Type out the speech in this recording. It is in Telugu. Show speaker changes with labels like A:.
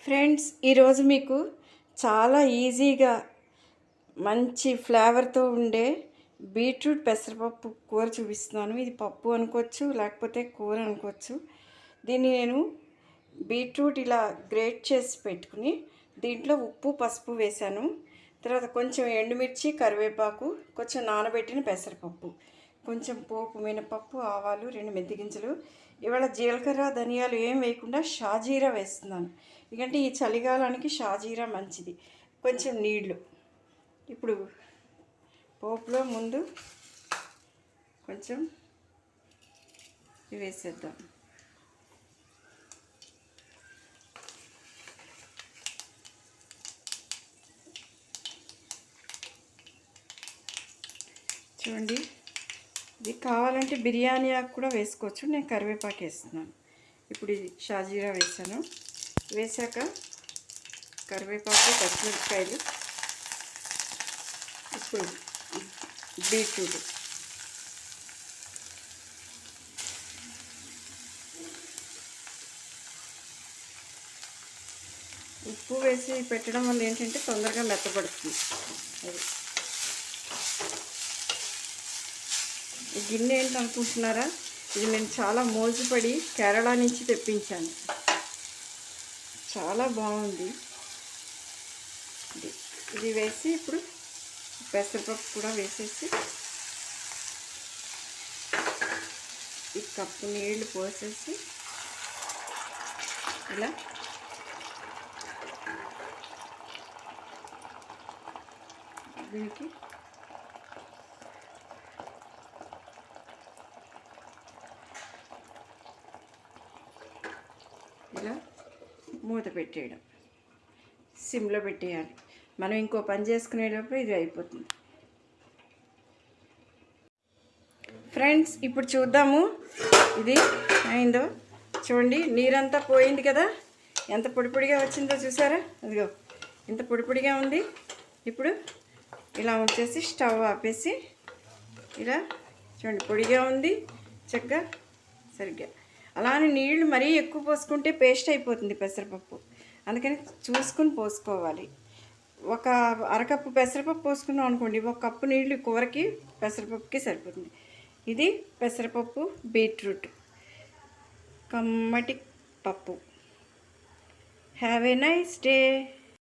A: ఫ్రెండ్స్, ఈరోజు మీకు చాలా ఈజీగా మంచి ఫ్లేవర్తో ఉండే బీట్రూట్ పెసరపప్పు కూర చూపిస్తున్నాను. ఇది పప్పు అనుకోవచ్చు, లేకపోతే కూర అనుకోవచ్చు. దీన్ని నేను బీట్రూట్ ఇలా గ్రేట్ చేసి పెట్టుకుని దీంట్లో ఉప్పు పసుపు వేశాను. తర్వాత కొంచెం ఎండుమిర్చి, కరివేపాకు, కొంచెం నానబెట్టిన పెసరపప్పు, కొంచెం పోపు మినపప్పు, ఆవాలు, 2 మెంతి గింజలు. ఇవాళ జీలకర్ర ధనియాలు ఏం వేయకుండా షాజీరా వేస్తున్నాను, ఎందుకంటే ఈ చలికాలానికి షాజీరా మంచిది. కొంచెం నీళ్లు. ఇప్పుడు పోపులో ముందు కొంచెం వేసేద్దాం. చూడండి, ఇది కావాలంటే బిర్యానీ ఆకు కూడా వేసుకోవచ్చు. నేను కరివేపాకు వేస్తున్నాను. ఇప్పుడు ఇది షాజీరా వేసాను. వేసాక కరివేపాకు, పచ్చిమిరపకాయలు, ఇప్పుడు బీట్రూట్, ఉప్పు వేసి పెట్టడం వల్ల ఏంటంటే తొందరగా మెత్తపడుతుంది. అది ఈ గిన్నె ఏంటనుకుంటున్నారా? ఇది నేను చాలా మోజుపడి కేరళ నుంచి తెప్పించాను. చాలా బాగుంది. ఇది వేసి ఇప్పుడు పెసరపప్పు కూడా వేసేసి ఈ కప్పు నీళ్లు పోసేసి ఇలా దీనికి ఇలా మూత పెట్టేయడం, సిమ్లో పెట్టేయాలి. మనం ఇంకో పని చేసుకునేటప్పుడు ఇది అయిపోతుంది. ఫ్రెండ్స్, ఇప్పుడు చూద్దాము ఇది అయిందో. చూడండి, నీరంతా పోయింది కదా, ఎంత పొడి పొడిగా వచ్చిందో చూసారా? అదిగో ఇంత పొడి పొడిగా ఉంది. ఇప్పుడు ఇలా వచ్చేసి స్టవ్ ఆపేసి ఇలా చూడండి, పొడిగా ఉంది చక్కగా సరిగ్గా. అలానే నీళ్లు మరీ ఎక్కువ పోసుకుంటే పేస్ట్ అయిపోతుంది పెసరపప్పు, అందుకని చూసుకుని పోసుకోవాలి. ఒక అరకప్పు పెసరపప్పు పోసుకున్నాం అనుకోండి, 1 కప్పు నీళ్ళు కూరకి పెసరపప్పుకి సరిపోతుంది. ఇది పెసరపప్పు బీట్రూట్ కమ్మటి పప్పు. Have a nice day.